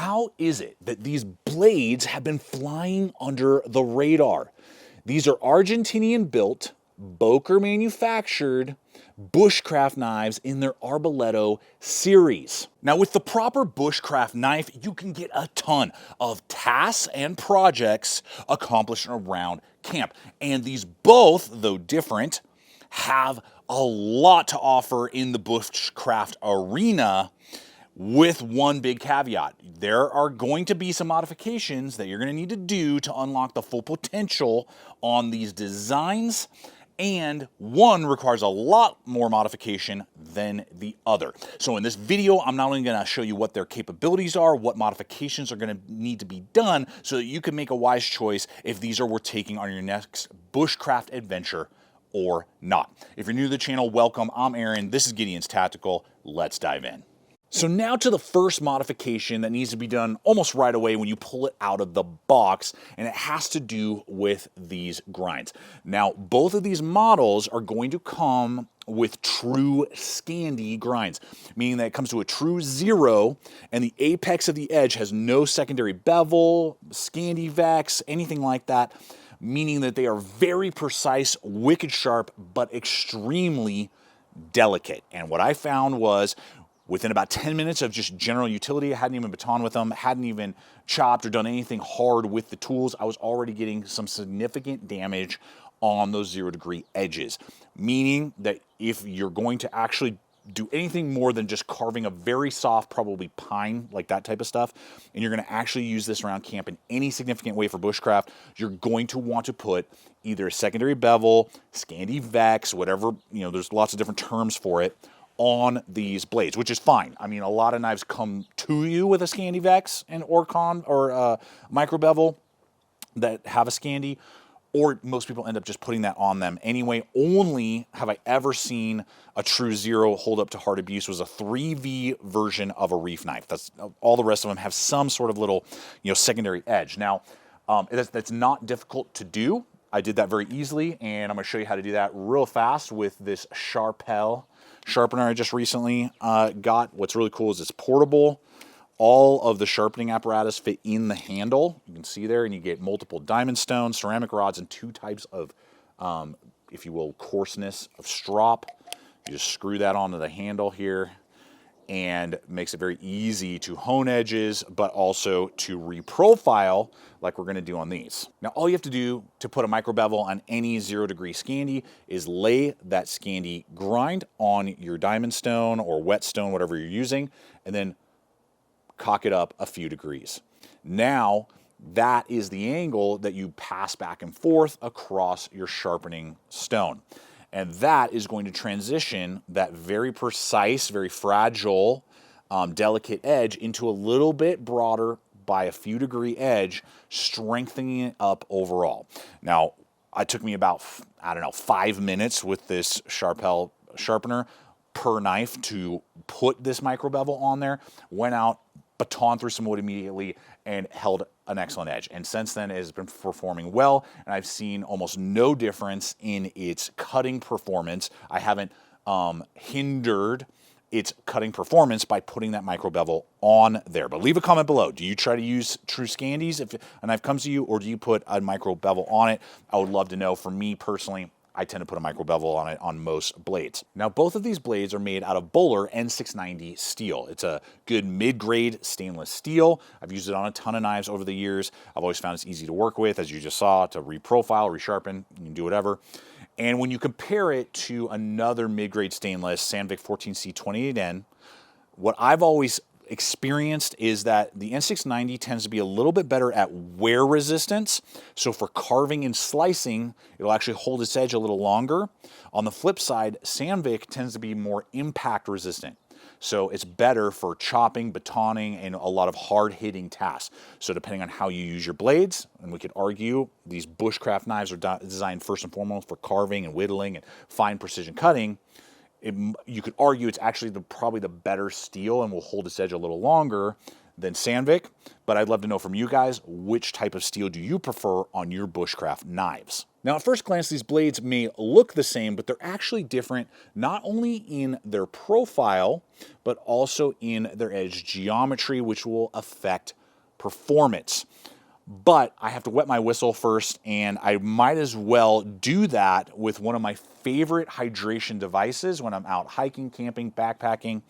how is it that these blades have been flying under the radar? These are Argentinian built, Boker manufactured, Bushcraft knives in their Arbolito series. Now, with the proper Bushcraft knife, you can get a ton of tasks and projects accomplished around camp. And these both, though different, have a lot to offer in the Bushcraft arena, with one big caveat. There are going to be some modifications that you're going to need to do to unlock the full potential on these designs, and one requires a lot more modification than the other. So in this video, I'm not only going to show you what their capabilities are, what modifications are going to need to be done so that you can make a wise choice if these are worth taking on your next Bushcraft adventure or not. If you're new to the channel, welcome. I'm Aaron. This is Gideonstactical. Let's dive in. So now to the first modification that needs to be done almost right away when you pull it out of the box, and it has to do with these grinds. Now, both of these models are going to come with true Scandi grinds, meaning that it comes to a true 0, and the apex of the edge has no secondary bevel, Scandi vex, anything like that, meaning that they are very precise, wicked sharp, but extremely delicate. And what I found was, within about 10 minutes of just general utility, I hadn't even baton with them, hadn't even chopped or done anything hard with the tools, I was already getting some significant damage on those 0-degree edges. Meaning that if you're going to actually do anything more than just carving a very soft, probably pine, like that type of stuff, and you're going to actually use this around camp in any significant way for bushcraft, you're going to want to put either a secondary bevel, Scandi vex, whatever, there's lots of different terms for it, on these blades, which is fine. I mean, a lot of knives come to you with a Scandi vex and or micro bevel that have a Scandi, or most people end up just putting that on them anyway. Only have I ever seen a true 0 hold up to hard abuse was a 3V version of a reef knife. That's all. The rest of them have some sort of little, secondary edge. Now, that's not difficult to do. I did that very easily, and I'm going to show you how to do that real fast with this Sharpal Sharpener I just recently got. What's really cool is it's portable. All of the sharpening apparatus fit in the handle. You can see there, and you get multiple diamond stones, ceramic rods, and 2 types of, if you will, coarseness of strop. You just screw that onto the handle here, and makes it very easy to hone edges, but also to reprofile like we're gonna do on these. Now, all you have to do to put a micro bevel on any 0-degree Scandi is lay that Scandi grind on your diamond stone or whetstone, whatever you're using, and then cock it up a few degrees. Now, that is the angle that you pass back and forth across your sharpening stone. And that is going to transition that very precise, very fragile, delicate edge into a little bit broader by a few degree edge, strengthening it up overall. Now, it took me about, 5 minutes with this Sharpal Sharpener per knife to put this micro bevel on there. Went out, baton through some wood immediately, and held an excellent edge. And since then, it has been performing well, and I've seen almost no difference in its cutting performance. I haven't hindered its cutting performance by putting that micro bevel on there. But leave a comment below. Do you try to use true Scandis if a knife comes to you, or do you put a micro bevel on it? I would love to know. For me personally, I tend to put a micro bevel on it on most blades. Now, both of these blades are made out of Böhler N690 steel. It's a good mid-grade stainless steel. I've used it on a ton of knives over the years. I've always found it's easy to work with, as you just saw, to reprofile, resharpen, you can do whatever. And when you compare it to another mid-grade stainless, Sandvik 14C28N, what I've always experienced is that the N690 tends to be a little bit better at wear resistance. So for carving and slicing, it'll actually hold its edge a little longer. On the flip side, Sandvik tends to be more impact resistant. So it's better for chopping, batoning, and a lot of hard-hitting tasks. So depending on how you use your blades, and we could argue these bushcraft knives are designed first and foremost for carving and whittling and fine precision cutting, you could argue it's actually probably the better steel and will hold its edge a little longer than Sandvik, but I'd love to know from you guys, which type of steel do you prefer on your Bushcraft knives? Now, at first glance, these blades may look the same, but they're actually different, not only in their profile, but also in their edge geometry, which will affect performance. But I have to wet my whistle first, and I might as well do that with one of my favorite hydration devices when I'm out hiking, camping, backpacking,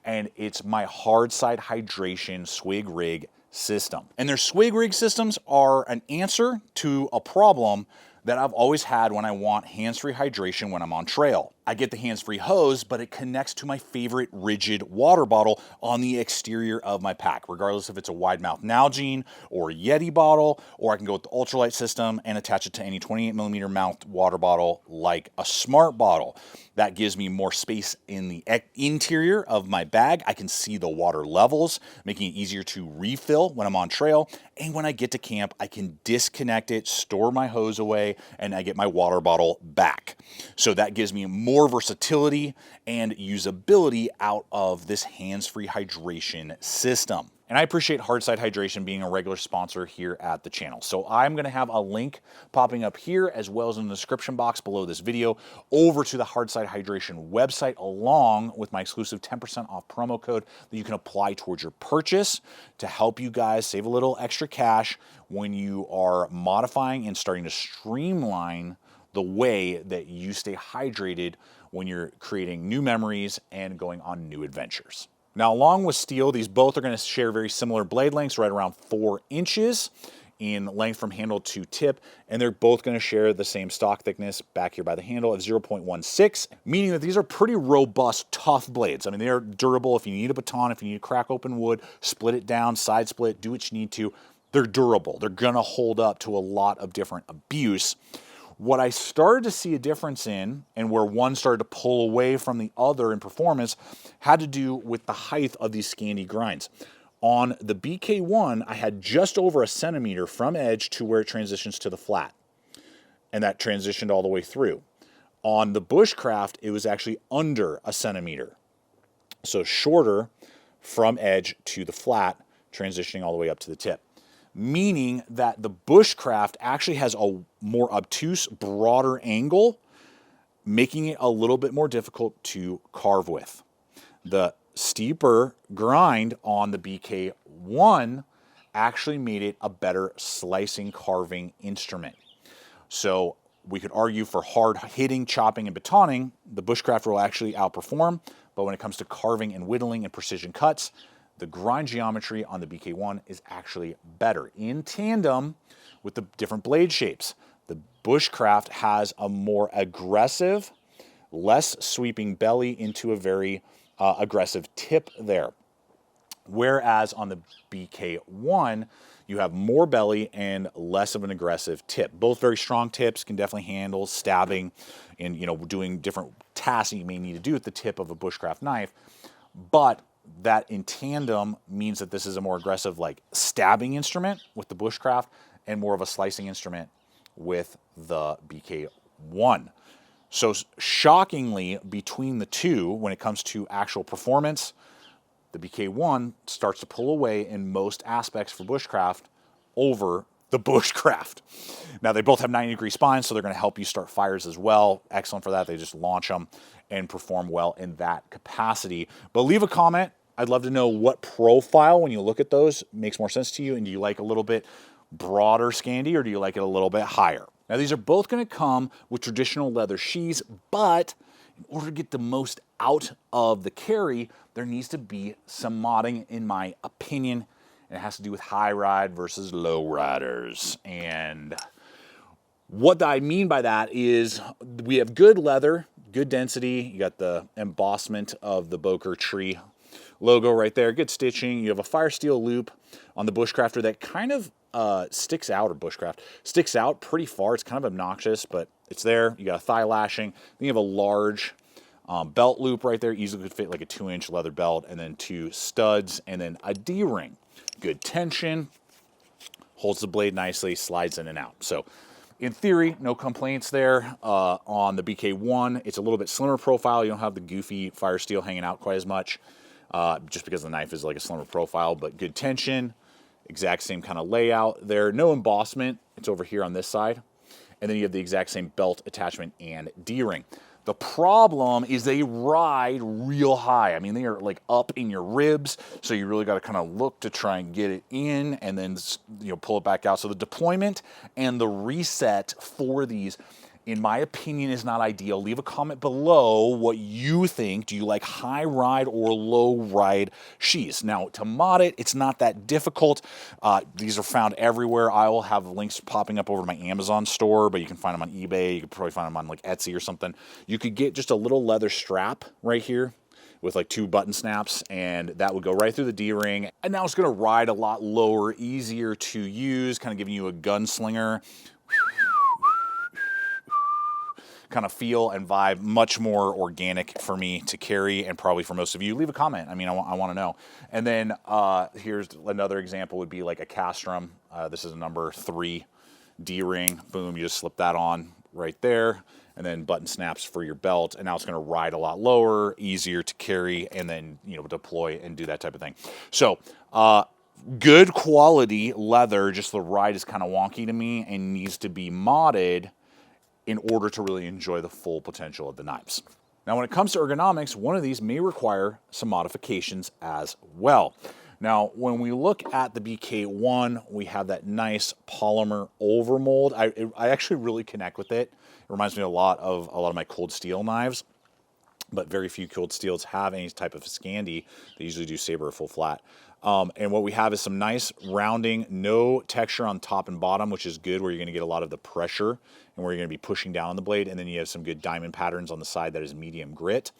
and it's my hard side hydration swig rig system. And their swig rig systems are an answer to a problem that I've always had when I want hands-free hydration when I'm on trail. I get the hands-free hose, but it connects to my favorite rigid water bottle on the exterior of my pack, regardless if it's a wide mouth Nalgene or Yeti bottle, or I can go with the ultralight system and attach it to any 28mm mouth water bottle like a Smart bottle. That gives me more space in the interior of my bag. I can see the water levels, making it easier to refill when I'm on trail. And when I get to camp, I can disconnect it, store my hose away, and I get my water bottle back. So that gives me more versatility and usability out of this hands-free hydration system. And I appreciate Hardside Hydration being a regular sponsor here at the channel. So I'm going to have a link popping up here as well as in the description box below this video over to the Hardside Hydration website, along with my exclusive 10% off promo code that you can apply towards your purchase to help you guys save a little extra cash when you are modifying and starting to streamline the way that you stay hydrated when you're creating new memories and going on new adventures. Now, along with steel, these both are going to share very similar blade lengths, right around 4 inches in length from handle to tip, and they're both going to share the same stock thickness back here by the handle of 0.16, meaning that these are pretty robust, tough blades. I mean, they are durable. If you need a baton, if you need to crack open wood, split it down, side split, do what you need to. They're durable. They're going to hold up to a lot of different abuse. What I started to see a difference in, and where one started to pull away from the other in performance, had to do with the height of these Scandi grinds. On the BK1, I had just over 1 centimeter from edge to where it transitions to the flat, and that transitioned all the way through. On the Bushcraft, it was actually under 1 centimeter, so shorter from edge to the flat, transitioning all the way up to the tip. Meaning that the Bushcraft actually has a more obtuse, broader angle, making it a little bit more difficult to carve with. The steeper grind on the BK1 actually made it a better slicing, carving instrument. So we could argue for hard hitting, chopping, and batoning, the Bushcraft will actually outperform, but when it comes to carving and whittling and precision cuts, the grind geometry on the BK1 is actually better in tandem with the different blade shapes. The Bushcraft has a more aggressive, less sweeping belly into a very aggressive tip there. Whereas on the BK1, you have more belly and less of an aggressive tip. Both very strong tips, can definitely handle stabbing and doing different tasks that you may need to do with the tip of a Bushcraft knife. But that in tandem means that this is a more aggressive, like, stabbing instrument with the Bushcraft and more of a slicing instrument with the BK1. So shockingly, between the two, when it comes to actual performance, the BK1 starts to pull away in most aspects for Bushcraft over the Bushcraft. Now, they both have 90-degree spines, so they're going to help you start fires as well. Excellent for that. They just launch them and perform well in that capacity. But leave a comment. I'd love to know what profile, when you look at those, makes more sense to you, and do you like a little bit broader Scandi, or do you like it a little bit higher? Now, these are both going to come with traditional leather sheaths, but in order to get the most out of the carry, there needs to be some modding, in my opinion, and it has to do with high ride versus low riders. And what I mean by that is we have good leather, good density. You got the embossment of the Boker tree logo right there, good stitching. You have a fire steel loop on the Bushcrafter that kind of sticks out, or Bushcraft, sticks out pretty far. It's kind of obnoxious, but it's there. You got a thigh lashing. Then you have a large belt loop right there. Easily could fit like a 2-inch leather belt, and then 2 studs, and then a D-ring. Good tension, holds the blade nicely, slides in and out. So in theory, no complaints there. On the BK1, it's a little bit slimmer profile. You don't have the goofy fire steel hanging out quite as much. just because the knife is like a slimmer profile, but good tension, exact same kind of layout there. No embossment. It's over here on this side. And then you have the exact same belt attachment and D-ring. The problem is they ride real high. I mean, they are like up in your ribs, so you really got to kind of look to try and get it in and then, you know, pull it back out. So the deployment and the reset for these, in my opinion, is not ideal. Leave a comment below what you think. Do you like high ride or low ride sheaths? Now, to mod it, it's not that difficult. These are found everywhere. I will have links popping up over to my Amazon store, but you can find them on eBay. You could probably find them on like Etsy or something. You could get just a little leather strap right here with like 2 button snaps, and that would go right through the D-ring. And now it's gonna ride a lot lower, easier to use, kind of giving you a gunslinger kind of feel and vibe, much more organic for me to carry, and probably for most of you. Leave a comment. I mean, I want to know. And then here's another example, would be like a Castrum. This is a number 3 D-ring. Boom, you just slip that on right there, and then button snaps for your belt, and now it's going to ride a lot lower, easier to carry, and then, you know, deploy and do that type of thing. So good quality leather, just the ride is kind of wonky to me and needs to be modded in order to really enjoy the full potential of the knives. Now, when it comes to ergonomics, one of these may require some modifications as well. Now, when we look at the BK1, we have that nice polymer overmold. I actually really connect with it. It reminds me a lot of my cold steel knives, but very few cold steels have any type of Scandi. They usually do saber or full flat. And what we have is some nice rounding, no texture on top and bottom, which is good, where you're going to get a lot of the pressure and where you're going to be pushing down on the blade. And then you have some good diamond patterns on the side that is medium grit.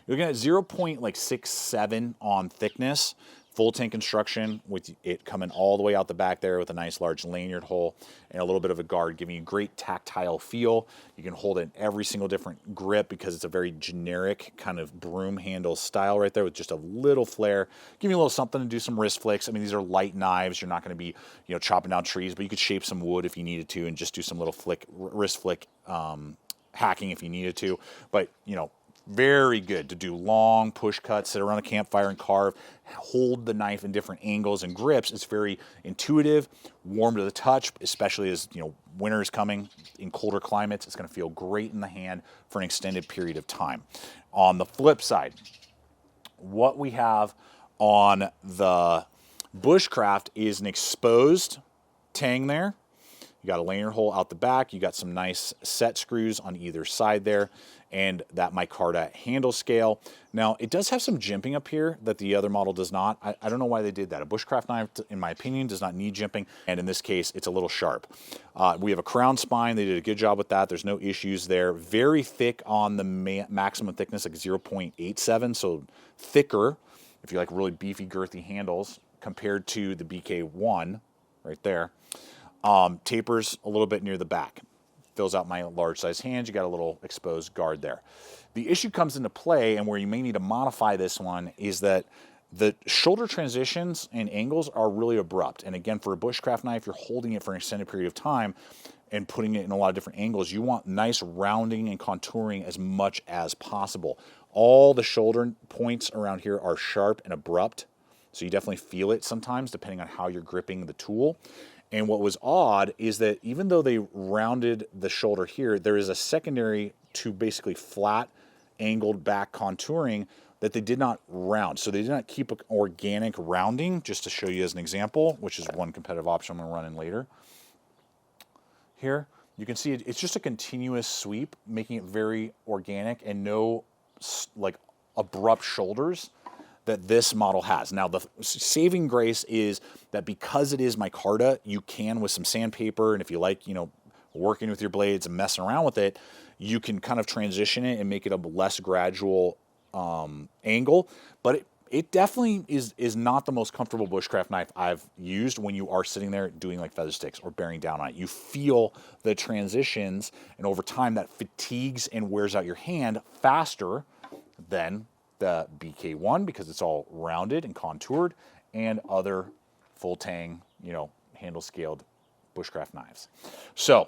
You're looking at 0.67 on thickness. Full tank construction with it coming all the way out the back there with a nice large lanyard hole and a little bit of a guard, giving you great tactile feel. You can hold it in every single different grip because it's a very generic kind of broom handle style right there with just a little flare. Give you a little something to do some wrist flicks. I mean, these are light knives. You're not going to be, you know, chopping down trees, but you could shape some wood if you needed to and just do some little wrist flick hacking if you needed to. But, you know, very good to do long push cuts, sit around a campfire and carve, hold the knife in different angles and grips. It's very intuitive, warm to the touch, especially as, you know, winter is coming in colder climates. It's going to feel great in the hand for an extended period of time. On the flip side, what we have on the Bushcraft is an exposed tang there. You got a lanyard hole out the back. You got some nice set screws on either side there, and that micarta handle scale. Now, it does have some jimping up here that the other model does not. I don't know why they did that. A Bushcraft knife, in my opinion, does not need jimping, and in this case, it's a little sharp. We have a crown spine. They did a good job with that. There's no issues there. Very thick on the maximum thickness, like 0.87, so thicker, if you like really beefy, girthy handles, compared to the BK1 right there. Tapers a little bit near the back. Fills out my large size hands. You got a little exposed guard there. The issue comes into play, and where you may need to modify this one, is that the shoulder transitions and angles are really abrupt. And again, for a Bushcraft knife, you're holding it for an extended period of time and putting it in a lot of different angles. You want nice rounding and contouring as much as possible. All the shoulder points around here are sharp and abrupt, so you definitely feel it sometimes depending on how you're gripping the tool. And what was odd is that even though they rounded the shoulder here, there is a secondary to basically flat angled back contouring that they did not round. So they did not keep an organic rounding, just to show you as an example, which is one competitive option I'm going to run in later. Here, you can see it's just a continuous sweep, making it very organic and no like abrupt shoulders that this model has. Now, the saving grace is that because it is micarta, you can, with some sandpaper, and if you like, you know, working with your blades and messing around with it, you can kind of transition it and make it a less gradual angle. But it definitely is not the most comfortable Bushcraft knife I've used when you are sitting there doing like feather sticks or bearing down on it. You feel the transitions, and over time that fatigues and wears out your hand faster than the BK1 because it's all rounded and contoured, and other full tang, you know, handle scaled Bushcraft knives. So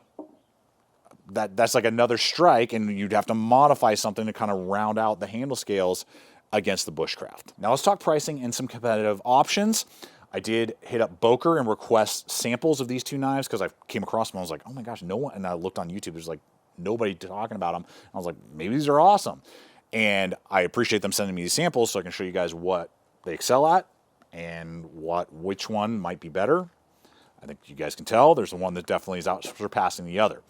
that's like another strike, and you'd have to modify something to kind of round out the handle scales against the Bushcraft. Now let's talk pricing and some competitive options. I did hit up Boker and request samples of these two knives because I came across them and I was like, oh my gosh, no one, and I looked on YouTube, there's like nobody talking about them. I was like, maybe these are awesome. And I appreciate them sending me these samples so I can show you guys what they excel at and which one might be better. I think you guys can tell there's the one that definitely is out surpassing the other.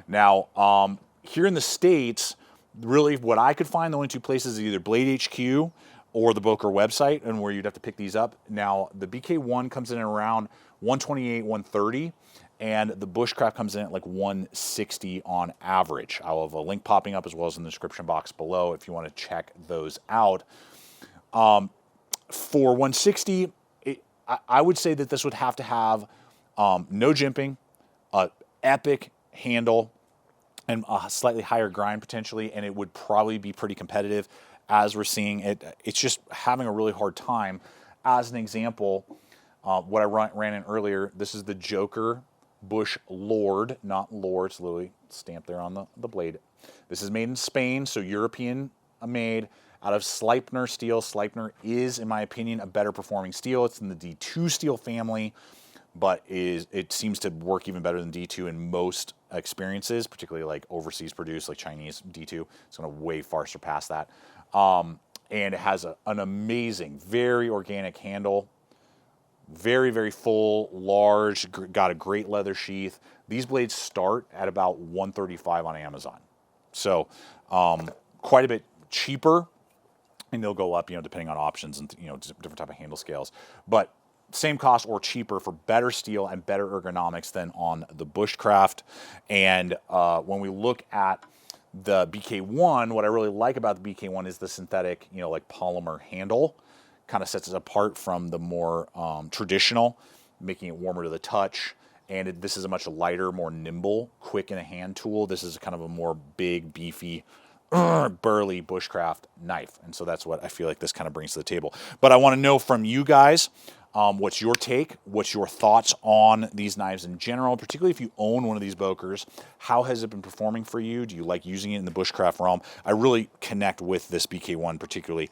Now, here in the States, really what I could find, the only two places is either Blade HQ or the Boker website, and where you'd have to pick these up. Now, the BK1 comes in at around 128, 130, and the Bushcraft comes in at like 160 on average. I'll have a link popping up as well as in the description box below if you want to check those out. For 160, I would say that this would have to have no jimping, epic handle, and a slightly higher grind potentially, and it would probably be pretty competitive as we're seeing it. It's just having a really hard time. As an example, what I ran in earlier, this is the Joker Bush Lord, not Lord, it's literally stamped there on the blade. This is made in Spain, so European made, out of Sleipner steel. Sleipner is, in my opinion, a better performing steel. It's in the D2 steel family, but it seems to work even better than D2 in most experiences, particularly like overseas produced, like Chinese D2. It's going to way far surpass that. And it has an amazing, very organic handle. Very, very full, large, got a great leather sheath. These blades start at about $135 on Amazon. So quite a bit cheaper, and they'll go up, depending on options and, different type of handle scales. But same cost or cheaper for better steel and better ergonomics than on the Bushcraft. And when we look at the BK1, what I really like about the BK1 is the synthetic, like polymer handle. Kind of sets it apart from the more traditional, making it warmer to the touch. And this is a much lighter, more nimble, quick in the hand tool. This is kind of a more big, beefy, burly Bushcraft knife. And so that's what I feel like this kind of brings to the table. But I want to know from you guys, what's your take? What's your thoughts on these knives in general, particularly if you own one of these Bokers? How has it been performing for you? Do you like using it in the Bushcraft realm? I really connect with this BK1 particularly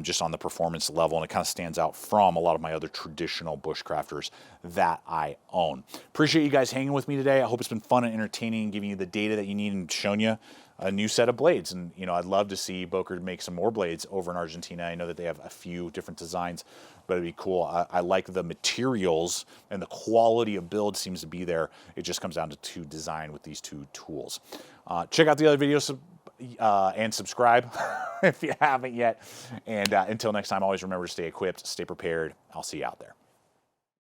just on the performance level, and it kind of stands out from a lot of my other traditional Bushcrafters that I own. Appreciate you guys hanging with me today. I hope it's been fun and entertaining, giving you the data that you need and showing you a new set of blades. And, I'd love to see Boker make some more blades over in Argentina. I know that they have a few different designs, but it'd be cool. I like the materials, and the quality of build seems to be there. It just comes down to design with these two tools. Check out the other videos and subscribe if you haven't yet. And until next time, always remember to stay equipped, stay prepared. I'll see you out there.